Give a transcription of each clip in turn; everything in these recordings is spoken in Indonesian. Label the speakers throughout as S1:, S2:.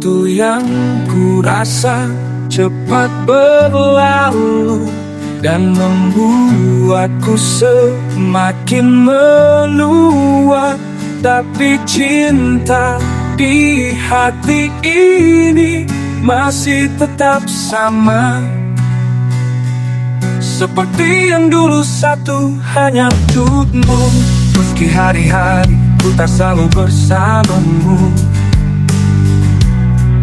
S1: Waktu yang kurasa cepat berlalu dan membuatku semakin meluap. Tapi cinta di hati ini masih tetap sama, seperti yang dulu, satu hanya untukmu. Meski hari-hari ku tak selalu bersamamu,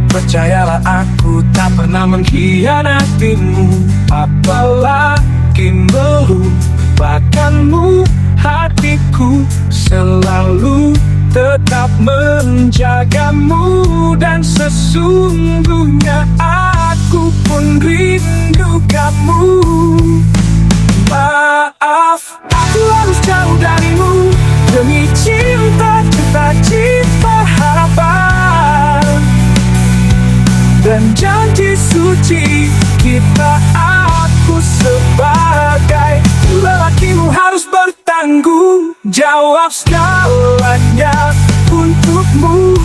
S1: percayalah aku tak pernah mengkhianatimu. Apalagi melupakanmu, hatiku selalu tetap menjagamu. Dan sesungguhnya aku pun rindu kamu. Maaf, aku harus jauh darimu demi cinta, cita-cita, harapan dan janji suci kita. Aku sebagai lelakimu harus bertanggung jawab segalanya untukmu.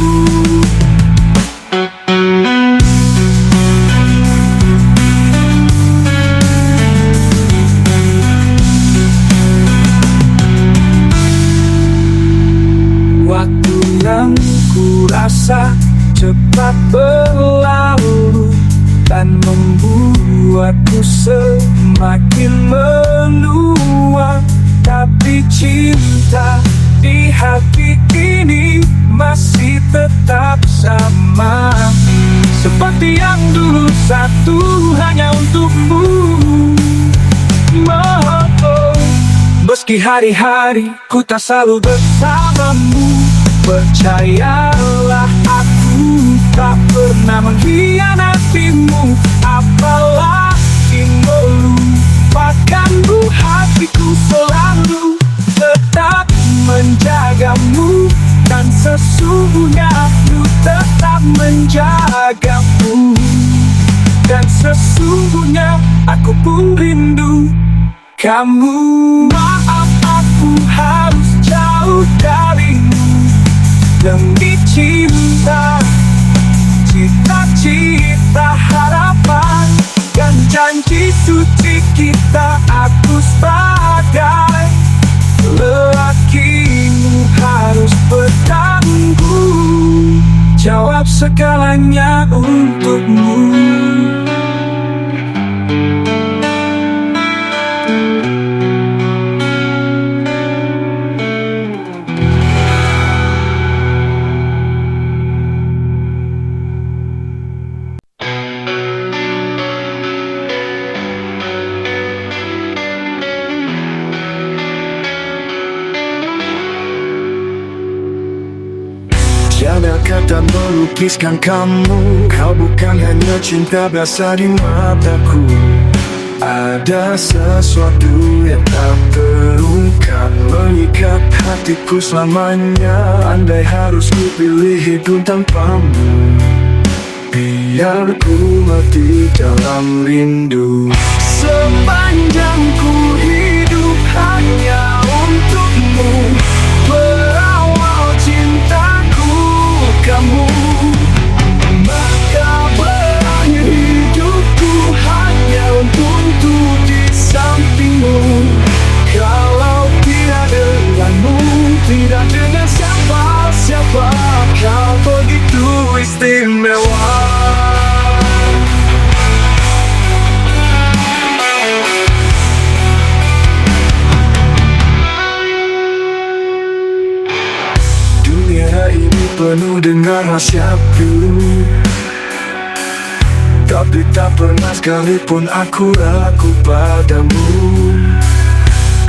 S1: Waktu yang kurasa cepat berlalu dan membuatku semakin meluap. Tapi cinta di hati ini masih tetap sama, seperti yang dulu, satu hanya untukmu. Meski hari-hari ku tak selalu bersamamu, percayalah aku tak pernah mengkhianatimu. Apalagi melupakanmu, hatiku selalu tetap menjagamu. Dan sesungguhnya aku tetap menjagamu. Dan sesungguhnya aku pun rindu kamu. Maaf, aku harus jauh darimu demi cinta, cita-cita, harapan dan janji suci kita. Aku sebagai lelakimu harus bertanggung jawab segalanya untukmu.
S2: Tiada kata melukiskan kamu, kau bukan hanya cinta biasa di mataku. Ada sesuatu yang tak terungkap mengikat hatiku selamanya. Andai harus kupilih hidup tanpamu, biar ku mati dalam rindu. Sepanjang ku hidup hanya untukmu, berawal cintaku kamu. Maka berakhir hidupku hanya untuk di sampingmu. Kalau tidak denganmu, tidak dengan siapa-siapa, kau begitu istimewa. Penuh dengan rahasia-Ku, tapi tak pernah sekalipun aku ragu padamu.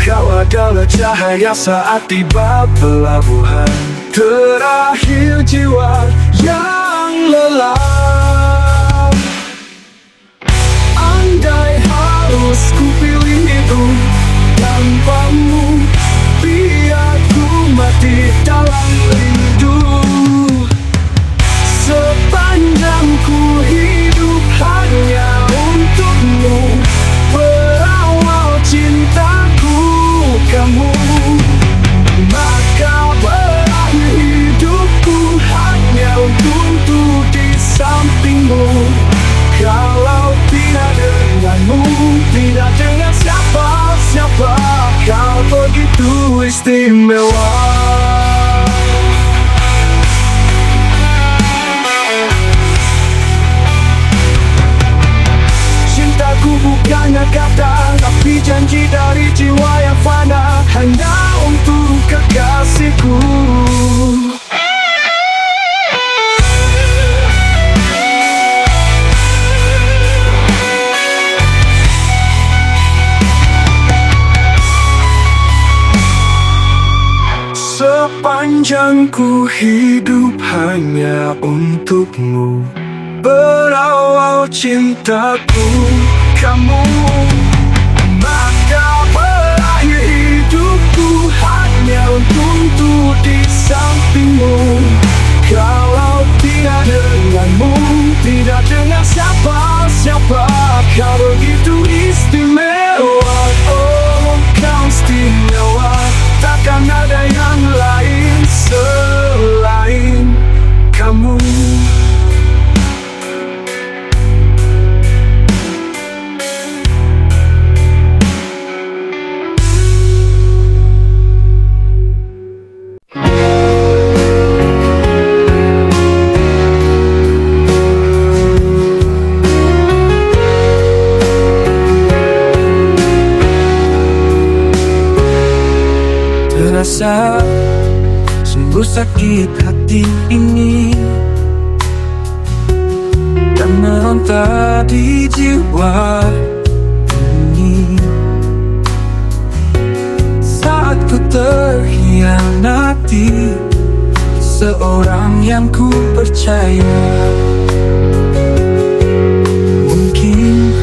S2: Kau adalah cahaya saat tiba pelabuhan terakhir jiwa yang lelah. Andai harus ku pilih hidup tanpamu, biar ku mati dalam rindu. Sepanjang ku hidup hanya untukmu, berawal cintaku kamu. Maka berakhir hidupku hanya untuk di sepanjang ku hidup hanya untukmu. Berawal cintaku kamu, maka berakhir hidupku hanya untuk di sampingmu. Kalau tidak denganmu, tidak dengan siapa-siapa, kau begitu istimewa. Oh, kau istimewa, takkan ada yang lain selain kamu.
S1: Terasa sungguh sakit hati ini, dan meronta di jiwa ini, saat ku terhianati seorang yang ku percaya. Mungkin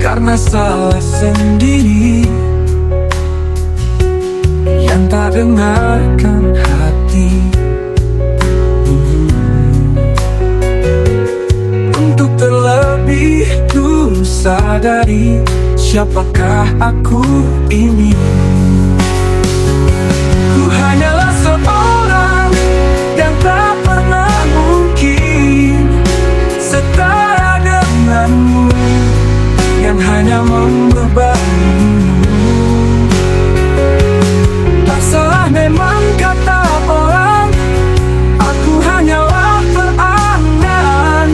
S1: karena salah sendiri yang tak dengarkan hati. Untuk terlebih dulu sadari siapakah aku ini. Ku hanyalah seorang yang tak pernah mungkin setara denganmu, yang hanya membebanimu. Salah memang kata orang, aku hanyalah berangan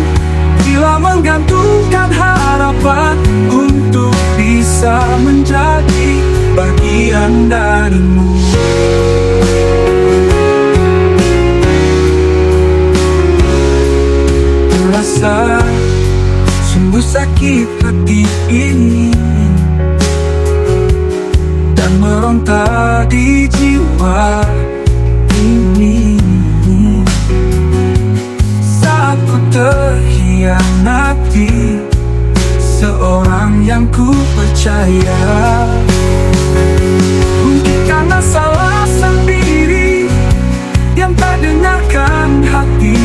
S1: bila menggantungkan harapan untuk bisa menjadi bagian darimu. Terasa sungguh sakit hati ini, dan meronta di jiwa ini, saat ku terhianati seorang yang ku percaya. Mungkin karena salah sendiri yang tak dengarkan hati.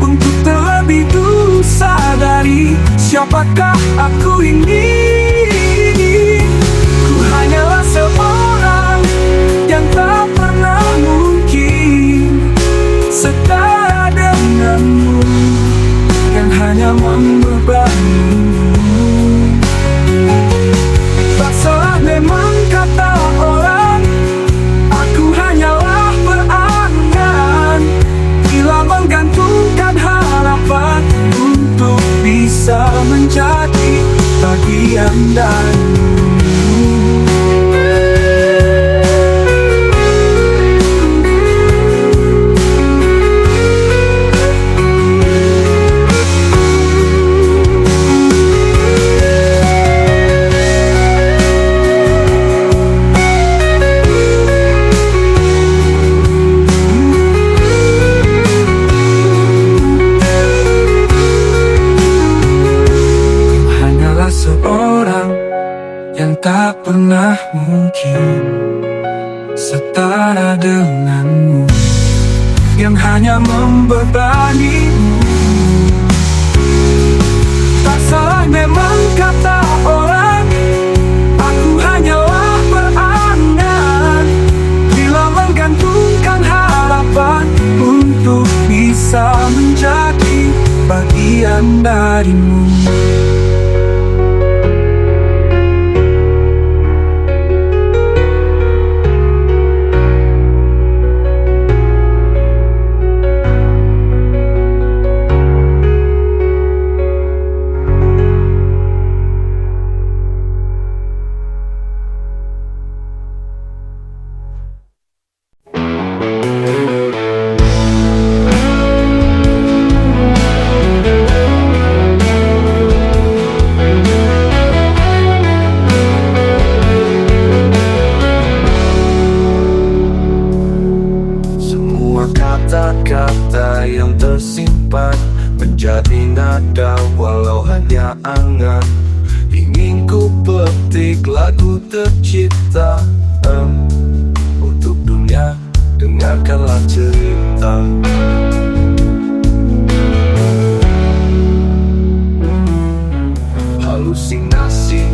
S1: Untuk terlebih dulu sadari siapakah aku ini. Hanyalah seorang yang tak pernah mungkin setara denganmu, yang hanya membebanimu. Tak salah memang kata orang, aku hanyalah berangan bila menggantungkan harapan untuk bisa menjadi bagian darimu. Seorang yang tak pernah mungkin setara denganmu, yang hanya membebanimu. Tak salah memang kata orang, aku hanyalah berangan bila menggantungkan harapan untuk bisa menjadi bagian darimu.
S2: ingin ku petik lagu tercipta untuk dunia, dengarkanlah cerita. Halusinasi,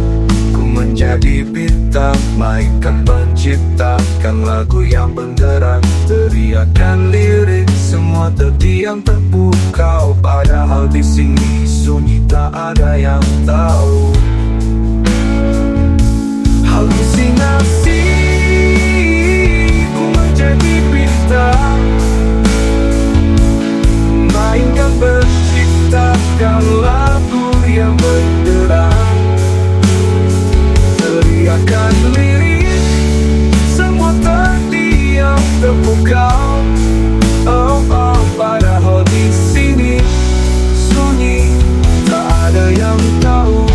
S2: ku menjadi bintang, mainkan penciptakan lagu yang benderang, teriakan lirik, semua terdiam terpukau, padahal di sini sunyi tak ada yang tahu. Halusinasi, ku menjadi bintang, mainkan penciptakan lagu yang benderang, teriakan lirik, semua terdiam terpukau. Oh, oh, padahal di sini sunyi, tak ada yang tahu.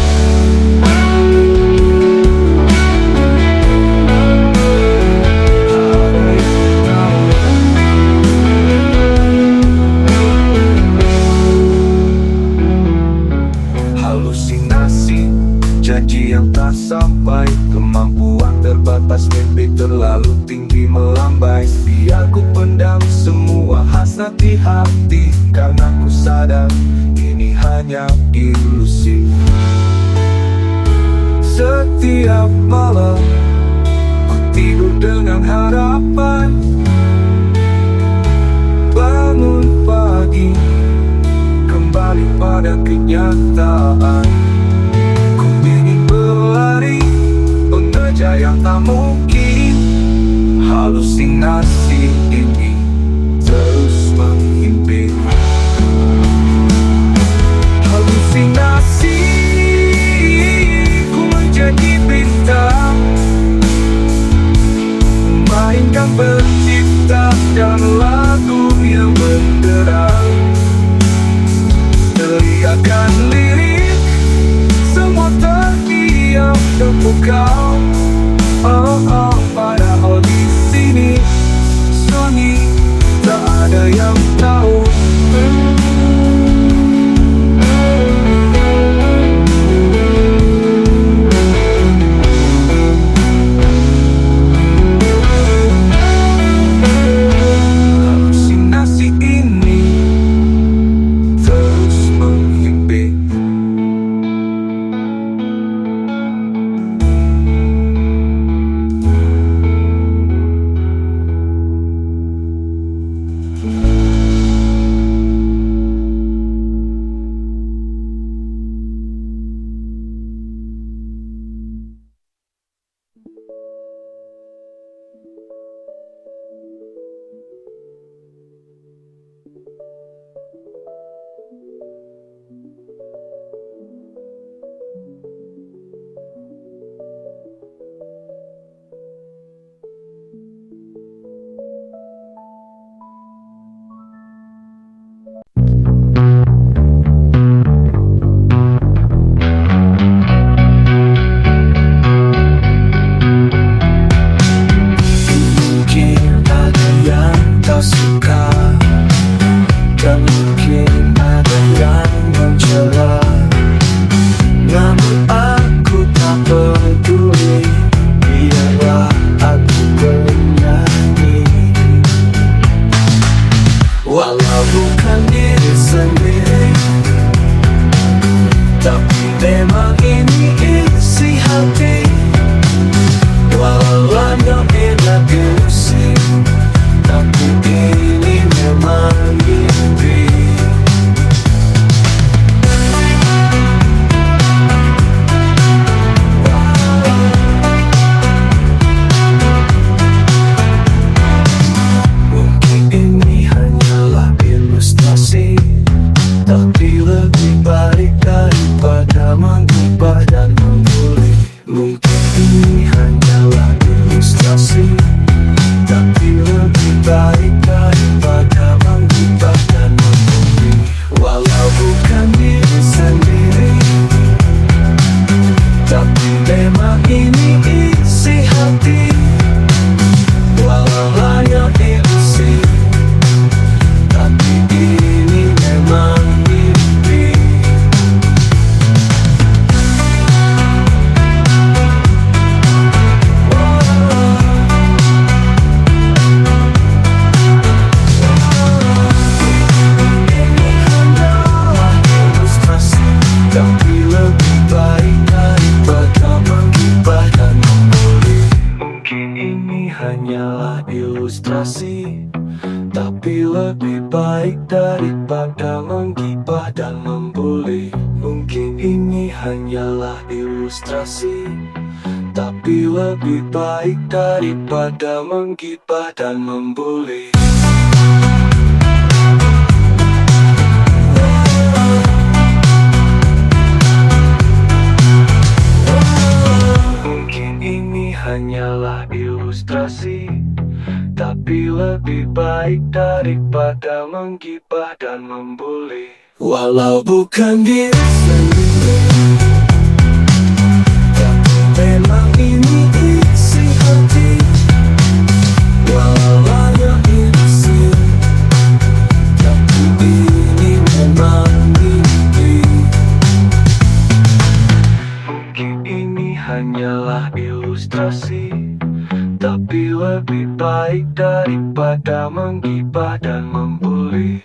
S2: Halusinasi, janji yang tak sampai, kemampuan terbatas, mimpi terlalu tinggi melambai. Biar ku pendam semua hasrat di hati, karena ku sadar ini hanya ilusi. Setiap malam ku tidur dengan harapan, bangun pagi kembali pada kenyataan. Ku ingin berlari, mengejar yang tak mungkin. Halusinasi ini terus menghimpit. Halusinasi, ku menjadi bintang, mainkan penciptakan lagu yang benderang, teriakan lirik, semua terdiam terpukau. Oh, oh, padahal di sini sunyi, tak ada yang tahu. Halusinasi ini terus menghimpit. Mungkin ada yang tak suka, dan mungkin ada yang mencela, namun aku tak peduli, biarlah aku bernyanyi. Walau bukan diri sendiri, tapi memang ini isi hati. Walau hanya enak diusir, tapi ini memang mimpi. Mungkin ini hanyalah ilustrasi, tapi lebih baik daripada menggibah dan membuli. Mungkin ini hanyalah ilustrasi, tapi lebih baik daripada menggibah dan membuli. Walau bukan diri sendiri, tapi memang ini isi hati. Walau hanya ilusi, tapi ini memang mimpi. daripada menggibah dan membuli. Mungkin ini hanyalah ilustrasi, tapi lebih baik daripada menggibah dan membuli. Mungkin ini hanyalah ilustrasi, tapi lebih baik daripada menggibah dan membuli. Walau bukan diri sendiri, tapi memang ini isi hati. Walau hanya isi, tapi ini memang mimpi. Mungkin ini hanyalah ilustrasi, tapi lebih baik daripada menggibah dan membuli.